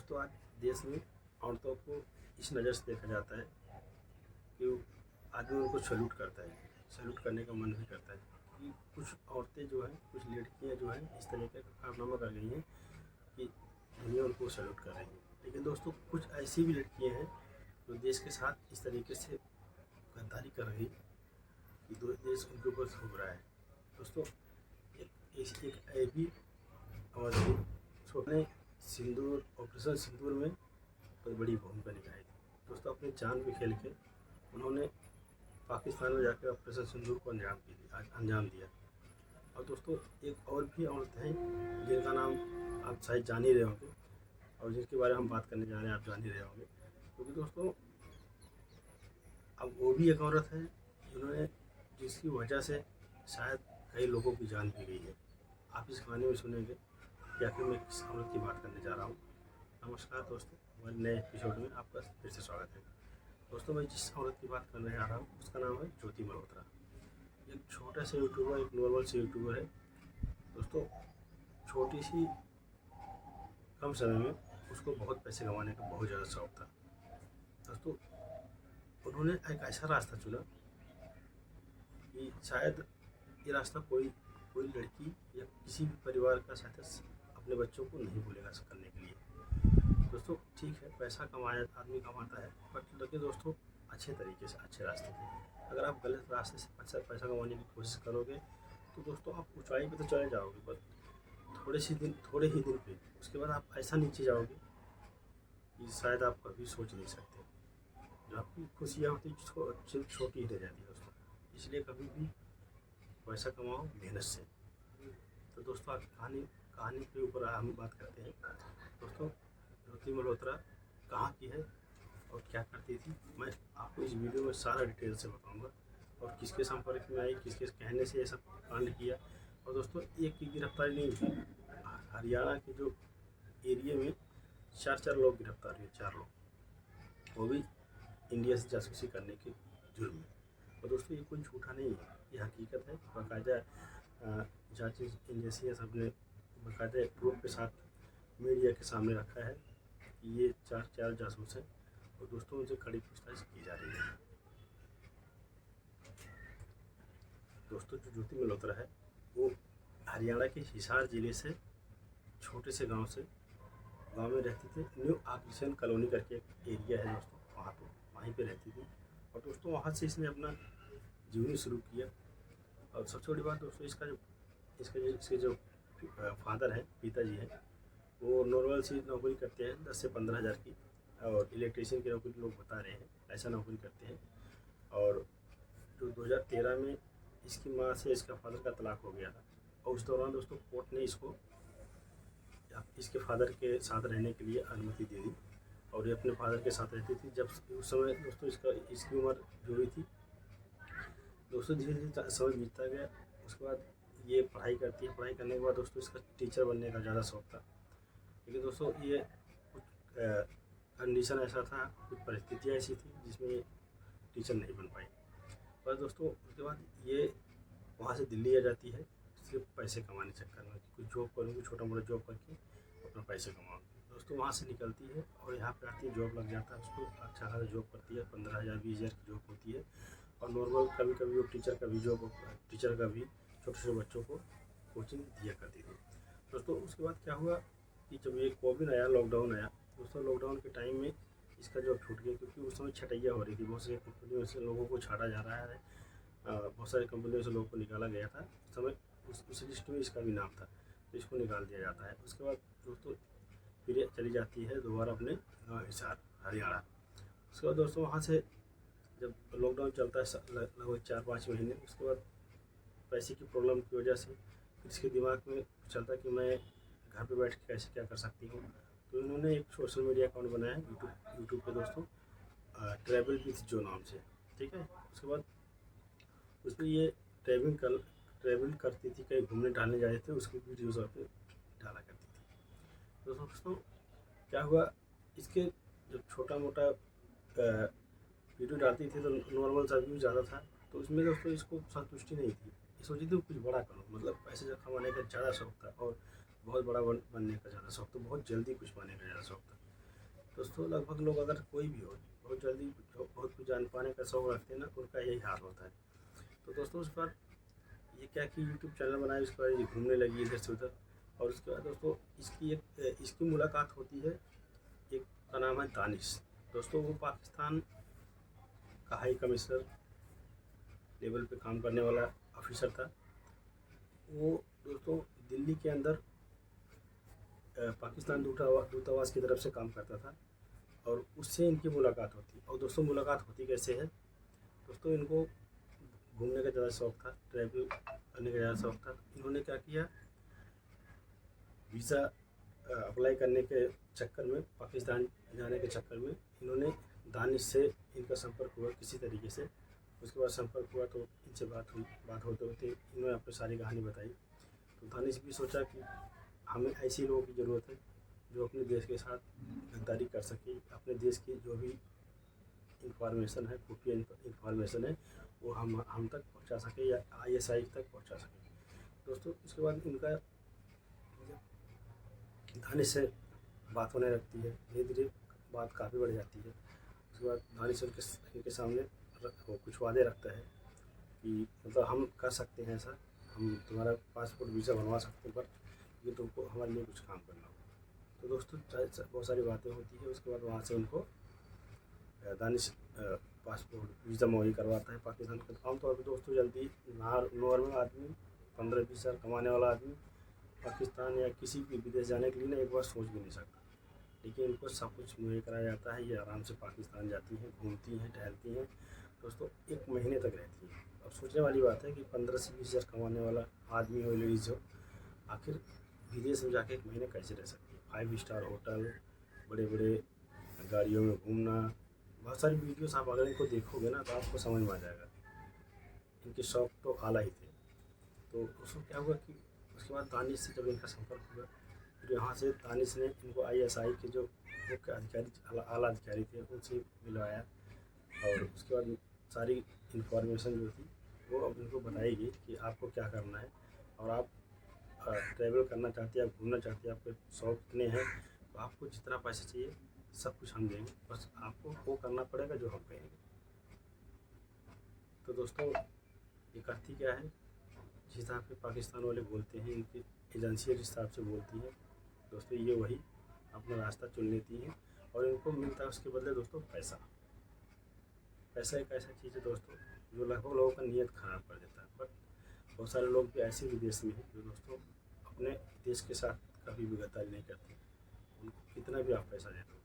दोस्तों आज देश में औरतों को इस नज़र से देखा जाता है कि आदमी उनको सैल्यूट करता है, सैल्यूट करने का मन भी करता है कि कुछ औरतें जो हैं, कुछ लड़कियां जो हैं इस तरीके का कारनामा कर गई हैं कि दुनिया उनको सैल्यूट कर रही है। लेकिन दोस्तों कुछ ऐसी भी लड़कियां हैं जो देश के साथ इस तरीके से गद्दारी कर रही कि देश उनके ऊपर थूक रहा है। दोस्तों एक ऐसी आवाज़ छोटे सिंदूर ऑपरेशन सिंदूर में तो बड़ी भूमिका निभाई थी। दोस्तों अपनी जान पे खेल के उन्होंने पाकिस्तान में जाकर ऑपरेशन सिंदूर को अंजाम दिया। और दोस्तों एक और भी औरत हैं जिनका नाम आप शायद जान ही रहे होंगे और जिनके बारे में हम बात करने जा रहे हैं, आप जान ही रहे होंगे। क्योंकि दोस्तों अब वो भी एक औरत है जिसकी वजह से शायद कई लोगों की जान भी गई है। आप इस कहानी में सुनेंगे कि आखिर मैं किस औरत की बात करने जा रहा हूँ। नमस्कार दोस्तों, हमारे नए एपिसोड में आपका फिर से स्वागत है। दोस्तों मैं जिस औरत की बात करने जा रहा हूँ उसका नाम है ज्योति मल्होत्रा। एक छोटा सा यूट्यूबर, एक नॉर्मल से यूट्यूबर है। दोस्तों छोटी सी कम समय में उसको बहुत पैसे कमाने का बहुत ज़्यादा शौक था। दोस्तों उन्होंने एक ऐसा रास्ता चुना कि शायद ये रास्ता कोई लड़की या किसी भी परिवार का सदस्य अपने बच्चों को नहीं भूलेगा करने के लिए। दोस्तों ठीक है, पैसा कमाया आदमी कमाता है, बट लगे दोस्तों अच्छे तरीके से, अच्छे रास्ते पे। अगर आप गलत रास्ते से पैसा कमाने की कोशिश करोगे तो दोस्तों आप ऊंचाई पे तो चले जाओगे, पर थोड़े ही दिन पे उसके बाद आप ऐसा नीचे जाओगे कि शायद आप कभी सोच नहीं सकते। जो आपकी खुशियाँ होती छोटी ही रह जाती है दोस्तों। इसलिए कभी भी पैसा कमाओ मेहनत से। तो दोस्तों आज कहानी के ऊपर हम बात करते हैं। दोस्तों ज्योति मल्होत्रा कहाँ की है और क्या करती थी, मैं आपको इस वीडियो में सारा डिटेल से बताऊंगा। और किसके संपर्क में आई, किसके कहने से ये सब कांड किया। और दोस्तों एक की गिरफ्तारी नहीं हुई, हरियाणा के जो एरिया में चार लोग गिरफ्तार हुए, 4 लोग, वो भी इंडिया से जासूसी करने के जुर्म में। और दोस्तों ये कोई झूठा नहीं है, ये हकीकत है। बाकायदा जांच एजेंसियाँ सब ने बाकायदा प्रूफ के साथ मीडिया के सामने रखा है कि ये चार जासूस हैं और दोस्तों उनसे कड़ी पूछताछ की जा रही है। दोस्तों जो ज्योति मल्होत्रा है वो हरियाणा के हिसार ज़िले से छोटे से गांव में रहती थी। न्यू आकृषण कॉलोनी करके एक एरिया है दोस्तों, वहीं पे रहती थी। और दोस्तों वहाँ से इसने अपना जीवनी शुरू किया। और सबसे बड़ी बात दोस्तों इसके जो फादर हैं, पिताजी हैं, वो नॉर्मल सी नौकरी करते हैं 10 से 15 हज़ार की, और इलेक्ट्रीशियन की नौकरी लोग बता रहे हैं, ऐसा नौकरी करते हैं। और जो 2013 में इसकी माँ से इसका फादर का तलाक हो गया था। और उस दौरान दोस्तों कोर्ट ने इसके फादर के साथ रहने के लिए अनुमति दे दी और ये अपने फादर के साथ रहती थी। जब उस समय दोस्तों इसकी उम्र जो हुई थी दोस्तों, धीरे धीरे समय बीतता गया। उसके बाद ये पढ़ाई करती है। पढ़ाई करने के बाद दोस्तों इसका टीचर बनने का ज़्यादा शौक था। लेकिन दोस्तों ये कुछ कंडीशन ऐसा था, कुछ परिस्थितियाँ ऐसी थी जिसमें ये टीचर नहीं बन पाई। पर दोस्तों उसके बाद ये वहाँ से दिल्ली आ जाती है सिर्फ पैसे कमाने चक्कर में, कुछ जॉब करूँगी, छोटा मोटा जॉब करके अपना पैसे कमाऊँगी। दोस्तों वहाँ से निकलती है और यहाँ पे आती है, जॉब लग जाता है उसको, अच्छा खासा जॉब करती है, 15,000 20,000 की जॉब होती है। और नॉर्मल कभी कभी वो टीचर का भी छोटे छोटे बच्चों को कोचिंग दिया करती थी। दोस्तों उसके बाद क्या हुआ कि जब ये कोविड आया, लॉकडाउन आया दोस्तों, लॉकडाउन के टाइम में इसका जॉब छूट गया, क्योंकि उस समय छटैया हो रही थी। बहुत सारी कंपनियों से लोगों को छाड़ा जा रहा है, बहुत सारी कंपनियों से लोगों को निकाला गया था। उस समय उस लिस्ट में इसका भी नाम था, तो इसको निकाल दिया जाता है। उसके बाद दोस्तों फिर चली जाती है दोबारा अपने गाँव हिसार, हरियाणा। उसके बाद दोस्तों वहाँ से जब लॉकडाउन चलता है लगभग 4-5 महीने, उसके बाद पैसे की प्रॉब्लम की वजह से इसके दिमाग में चलता कि मैं घर पे बैठ के कैसे क्या कर सकती हूँ। तो इन्होंने एक सोशल मीडिया अकाउंट बनाया यूट्यूब पे दोस्तों, ट्रैवल विथ जो नाम से, ठीक है। उसके बाद उसमें ये ट्रैवल करती थी, कहीं घूमने टहलने जाते थे, उसकी वीडियोज़ पे डाला करती थी। तो दोस्तों क्या हुआ, इसके जब छोटा मोटा वीडियो डालती थी तो नॉर्मल सा व्यू ज़्यादा था, तो उसमें दोस्तों इसको संतुष्टि नहीं थी। ये सोची थी कुछ बड़ा करूँ, मतलब पैसे जब कमाने का ज़्यादा शौक था और बहुत बड़ा बनने का ज़्यादा शौक था, बहुत जल्दी कुछ पाने का ज़्यादा शौक था। दोस्तों लगभग लोग अगर कोई भी हो बहुत जल्दी बहुत कुछ जान पाने का शौक रखते हैं ना, उनका यही हाल होता है। तो दोस्तों उस पर ये क्या कि यूट्यूब चैनल बनाया, उसके बाद ये घूमने लगी इधर से उधर। और उसके बाद दोस्तों इसकी मुलाकात होती है, एक का नाम है दानिश। दोस्तों वो पाकिस्तान का हाई कमिश्नर लेवल पे काम करने वाला ऑफिसर था। वो दोस्तों दिल्ली के अंदर पाकिस्तान दूतावास की तरफ से काम करता था, और उससे इनकी मुलाकात होती। और दोस्तों मुलाकात होती कैसे है दोस्तों, इनको घूमने का ज़्यादा शौक़ था, ट्रैवल करने का ज़्यादा शौक़ था। इन्होंने क्या किया, वीज़ा अप्लाई करने के चक्कर में, पाकिस्तान जाने के चक्कर में इन्होंने दानिश से इनका संपर्क हुआ किसी तरीके से। उसके बाद संपर्क हुआ तो इनसे बात होते होते इन्होंने अपनी सारी कहानी बताई। तो दानिश भी सोचा कि हमें ऐसे लोगों की ज़रूरत है जो अपने देश के साथ गद्दारी कर सके, अपने देश की जो भी इंफॉर्मेशन है, खुफिया इंफॉर्मेशन है, वो हम तक पहुंचा सके या ISI तक पहुंचा सके। दोस्तों उसके बाद इनका दानिश से बात होने लगती है, धीरे धीरे बात काफ़ी बढ़ जाती है। उसके बाद दानिश इनके सामने वो कुछ वादे रखता है कि मतलब हम कर सकते हैं ऐसा, हम तुम्हारा पासपोर्ट वीज़ा बनवा सकते हैं, पर ये तुमको हमारे लिए कुछ काम करना होगा। तो दोस्तों बहुत सारी बातें होती है। उसके बाद वहाँ से उनको दानिश पासपोर्ट वीज़ा मुहैया करवाता है पाकिस्तान का। आमतौर पर दोस्तों जल्दी नॉर्मल आदमी 15-20 हज़ार कमाने वाला आदमी पाकिस्तान या किसी भी विदेश जाने के लिए ना एक बार सोच भी नहीं सकता, लेकिन इनको सब कुछ मुहैया कराया जाता है। ये आराम से पाकिस्तान जाती हैं, घूमती हैं, टहलती हैं दोस्तों, 1 महीने तक रहती हैं। अब सोचने वाली बात है कि 15 से 20 हज़ार कमाने वाला आदमी हो, लेडीज़ हो, आखिर विदेश में जाके 1 महीने कैसे रह सकती है। 5 स्टार होटल, बड़े बड़े गाड़ियों में घूमना, बहुत सारी वीडियोस आप अगर इनको देखोगे ना तो आपको समझ में आ जाएगा। इनके शौक तो आला ही थे। तो उसको क्या हुआ कि उसके बाद दानिश से जब इनका संपर्क हुआ, फिर यहाँ से दानिश ने इनको ISI के जो मुख्य अधिकारी आला अधिकारी थे उनसे मिलवाया। और उसके बाद सारी इन्फॉर्मेशन जो थी वो अब इनको बताई गई कि आपको क्या करना है, और आप ट्रैवल करना चाहते हैं, आप घूमना चाहते हैं, आपके शौक इतने हैं, तो आपको जितना पैसा चाहिए सब कुछ हम देंगे, बस आपको वो करना पड़ेगा जो हम कहेंगे। तो दोस्तों ये करती क्या है, जिस हिसाब से पाकिस्तान वाले बोलते हैं, इनकी एजेंसी जिस हिसाब से बोलती है दोस्तों, ये वही अपना रास्ता चुन लेती हैं। और इनको मिलता है उसके बदले दोस्तों पैसा। पैसा एक ऐसा चीज़ है दोस्तों जो लगभग लोगों का नीयत ख़राब कर देता है। बट बहुत सारे लोग भी ऐसे विदेश में हैं जो दोस्तों अपने देश के साथ कभी भी गद्दारी नहीं करते, उनको कितना भी आप पैसा दे दो,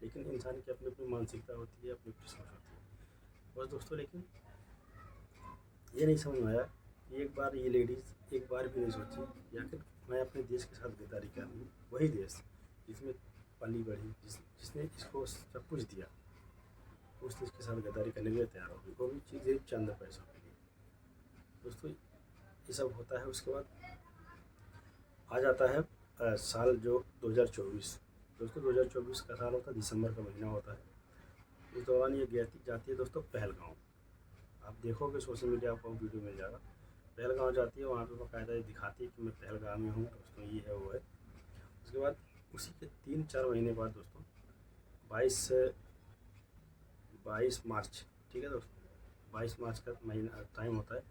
लेकिन इंसान की अपनी अपनी मानसिकता होती है, अपनी अपनी सोच होती है बस दोस्तों। लेकिन ये नहीं समझ में आया कि एक बार ये लेडीज़ एक बार भी नहीं सोची कि आखिर मैं अपने देश के साथ गद्दारी कर रही हूँ, वही देश जिसमें पली बढ़ी, जिसने इसको सब कुछ दिया, उस देश के साथ गद्दारी करने के लिए तैयार होगी, वो भी चीज़ें चंद पैसों के लिए। दोस्तों ये सब होता है। उसके बाद आ जाता है साल जो 2024। दोस्तों 2024 का साल होता है, दिसंबर का महीना होता है। इस दौरान ये जाती है दोस्तों पहलगाँव। आप देखोगे सोशल मीडिया पर वीडियो मिल जाएगा, पहलगाँव जाती है, वहाँ पे बाकायदा दिखाती है कि मैं पहलगाम में हूँ दोस्तों, ये है वो है। उसके बाद उसी के 3-4 महीने बाद दोस्तों 22 मार्च, ठीक है दोस्तों, 22 मार्च का महीना टाइम होता है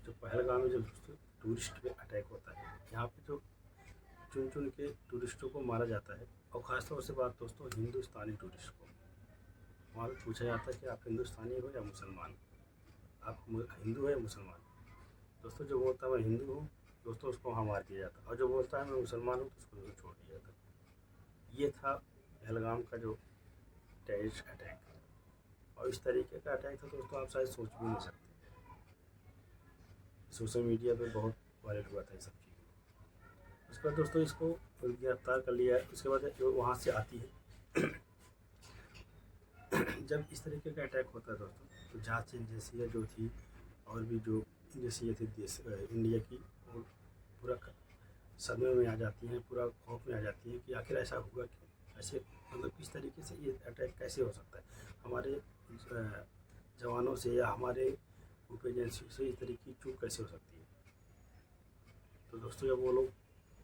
जो पहलगाम में जो दोस्तों टूरिस्ट पे अटैक होता है। यहाँ पे जो चुन चुन के टूरिस्टों को मारा जाता है, और ख़ासतौर से बात दोस्तों हिंदुस्तानी टूरिस्ट को, वहाँ पे पूछा जाता है कि आप हिंदुस्तानी हो या मुसलमान, आप हिंदू है या मुसलमान। दोस्तों जो बोलता है मैं हिंदू हूँ दोस्तों, उसको वहाँ मार दिया जाता है, और जो बोलता है मैं मुसलमान हूँ तो उसको छोड़ दिया जाता है। ये था पहलगाम का जो टेररिस्ट अटैक, और इस तरीके का अटैक था दोस्तों आप शायद सोच भी नहीं सकते। सोशल मीडिया पे बहुत वायरल हुआ था ये सब चीज़ें। उसके बाद दोस्तों इसको गिरफ्तार कर लिया। उसके बाद जो वहाँ से आती है जब इस तरीके का अटैक होता है दोस्तों, तो जांच एजेंसियाँ जो थी और भी जो एजेंसियाँ थी देश इंडिया की, वो पूरा सदमे में आ जाती हैं, पूरा खौफ में आ जाती हैं कि आखिर ऐसा हुआ क्यों, ऐसे मतलब किस तरीके से ये अटैक कैसे हो सकता है, हमारे जवानों से या हमारे ग्रुप एजेंसी से इस तरीके की चूक कैसे हो सकती है। तो दोस्तों जब वो लोग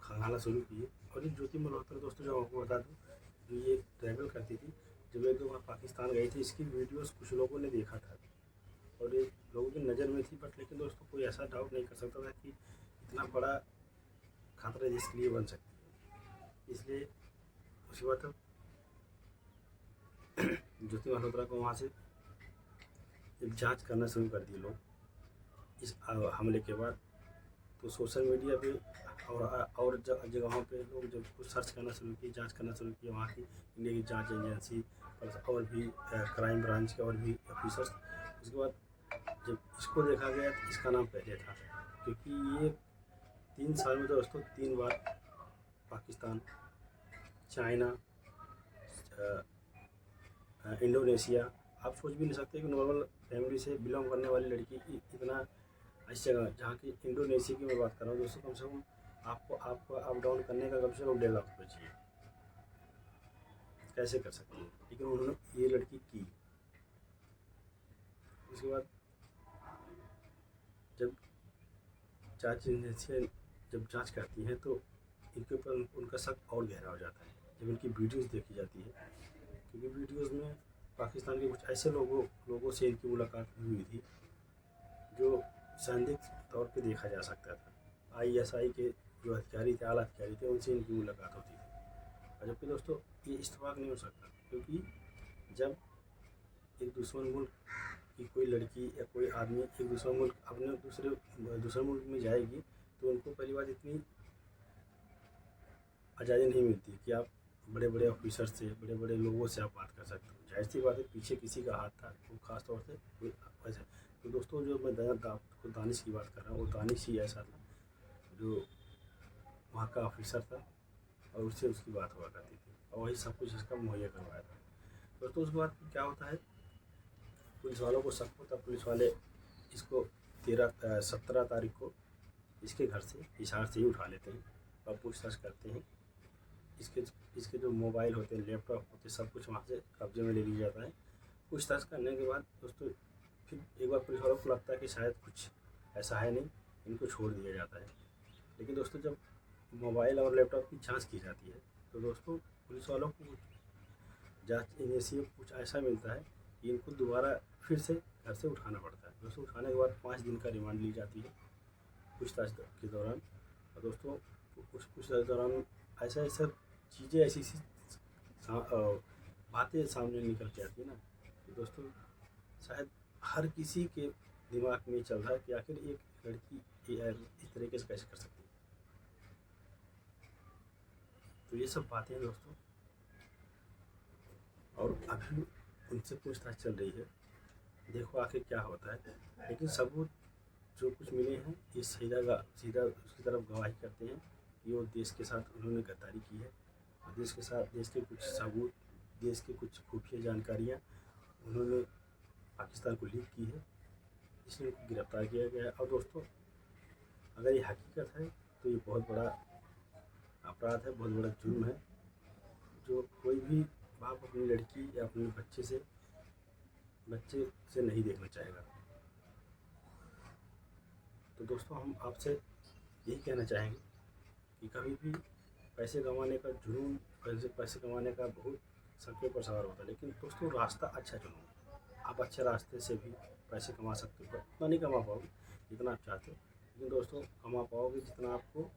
खंगालना शुरू किए, और ये ज्योति मल्होत्रा दोस्तों जब आपको बता दूँ, जो ये ट्रैवल करती थी, जब एक दो बार पाकिस्तान गई थी, इसकी वीडियोस कुछ लोगों ने देखा था और ये लोगों की नज़र में थी, बट लेकिन दोस्तों कोई ऐसा डाउट नहीं कर सकता था कि इतना बड़ा खतरा जिसके लिए बन सकती है। इसलिए उसके बाद तो ज्योति मल्होत्रा को वहाँ से जब जांच करना शुरू कर दिए लोग इस हमले के बाद, तो सोशल मीडिया पे और जगहों पे लोग जब कुछ सर्च करना शुरू किए, जांच करना शुरू किए, वहाँ की इंडिया की जांच एजेंसी और भी क्राइम ब्रांच के और भी ऑफिसर्स, उसके बाद जब इसको देखा गया तो इसका नाम पहले था, क्योंकि ये 3 साल में दोस्तों 3 बार पाकिस्तान, चाइना, इंडोनेशिया, आप सोच भी नहीं सकते कि नॉर्मल फैमिली से बिलोंग करने वाली लड़की इतना ऐसी जगह, जहाँ की इंडोनेशिया की मैं बात कर रहा हूँ दोस्तों, कम से कम आपको अप डाउन करने का कम से कम 1.5 लाख रुपये चाहिए, कैसे कर सकती है, लेकिन उन्होंने ये लड़की की। उसके बाद जब जांच एजेंसियाँ जब जांच करती हैं तो इनके ऊपर उनका शक और गहरा हो जाता है जब इनकी वीडियोस देखी जाती है, क्योंकि वीडियोस में पाकिस्तान के कुछ ऐसे लोगों से इनकी मुलाकात हुई थी जो संदिग्ध तौर पे देखा जा सकता था। ISI के जो अधिकारी थे, आला अधिकारी थे, उनसे इनकी मुलाकात होती थी। और जबकि दोस्तों ये इत्तेफाक नहीं हो सकता, क्योंकि जब एक दुश्मन मुल्क की कोई लड़की या कोई आदमी एक दूसरा मुल्क अपने दूसरे मुल्क में जाएगी तो उनको पहली बात इतनी आज़ादी नहीं मिलती कि आप बड़े बड़े ऑफिसर से, बड़े बड़े लोगों से आप बात कर सकते हो। जाहिर सी बात है पीछे किसी का हाथ था, वो खास तौर से कोई वैसे। तो दोस्तों जो मैं दानिश की बात कर रहा हूँ, वो दानिश ही ऐसा था जो वहाँ का ऑफिसर था और उससे उसकी बात हुआ करती थी और वही सब कुछ इसका मुहैया करवाया था। दोस्तों उसके बाद क्या होता है, पुलिस वालों को शक होता, पुलिस वाले इसको 17 तारीख को इसके घर से हिसार से ही उठा लेते हैं और पूछताछ करते हैं। इसके जो मोबाइल होते हैं, लैपटॉप होते हैं, सब कुछ वहाँ से कब्जे में ले लिया जाता है। पूछताछ करने के बाद दोस्तों फिर एक बार पुलिस वालों को लगता है कि शायद कुछ ऐसा है नहीं, इनको छोड़ दिया जाता है। लेकिन दोस्तों जब मोबाइल और लैपटॉप की जांच की जाती है तो दोस्तों पुलिस वालों को जांच एजेंसी में कुछ ऐसा मिलता है कि इनको दोबारा फिर से घर से उठाना पड़ता है। दोस्तों उठाने के बाद 5 दिन का रिमांड ली जाती है पूछताछ के दौरान। और दोस्तों उस पूछताछ के दौरान ऐसा चीज़ें ऐसी बातें सामने निकल के आती है ना, तो दोस्तों शायद हर किसी के दिमाग में चल रहा है कि आखिर एक लड़की इस तरीके से कैसे कर सकती है। तो ये सब बातें हैं दोस्तों, और अभी उनसे पूछताछ चल रही है, देखो आखिर क्या होता है। लेकिन सबूत जो कुछ मिले हैं ये सीधा उसकी तरफ गवाही करते हैं कि वो देश के साथ उन्होंने गद्दारी की है और देश के कुछ सबूत, देश की कुछ खुफिया जानकारियाँ उन्होंने पाकिस्तान को लीक की है, इसलिए उनको गिरफ्तार किया गया है। और दोस्तों अगर ये हकीकत है तो ये बहुत बड़ा अपराध है, बहुत बड़ा जुर्म है, जो कोई भी बाप अपनी लड़की या अपने बच्चे से नहीं देखना चाहेगा। तो दोस्तों हम आपसे यही कहना चाहेंगे कि कभी भी पैसे कमाने का जुनून, पैसे कमाने का बहुत सबके ऊपर सवार होता है, लेकिन दोस्तों रास्ता अच्छा चुनो। आप अच्छे रास्ते से भी पैसे कमा सकते हो, उतना नहीं कमा पाओगे जितना आप चाहते हो, लेकिन दोस्तों कमा पाओगे जितना आपको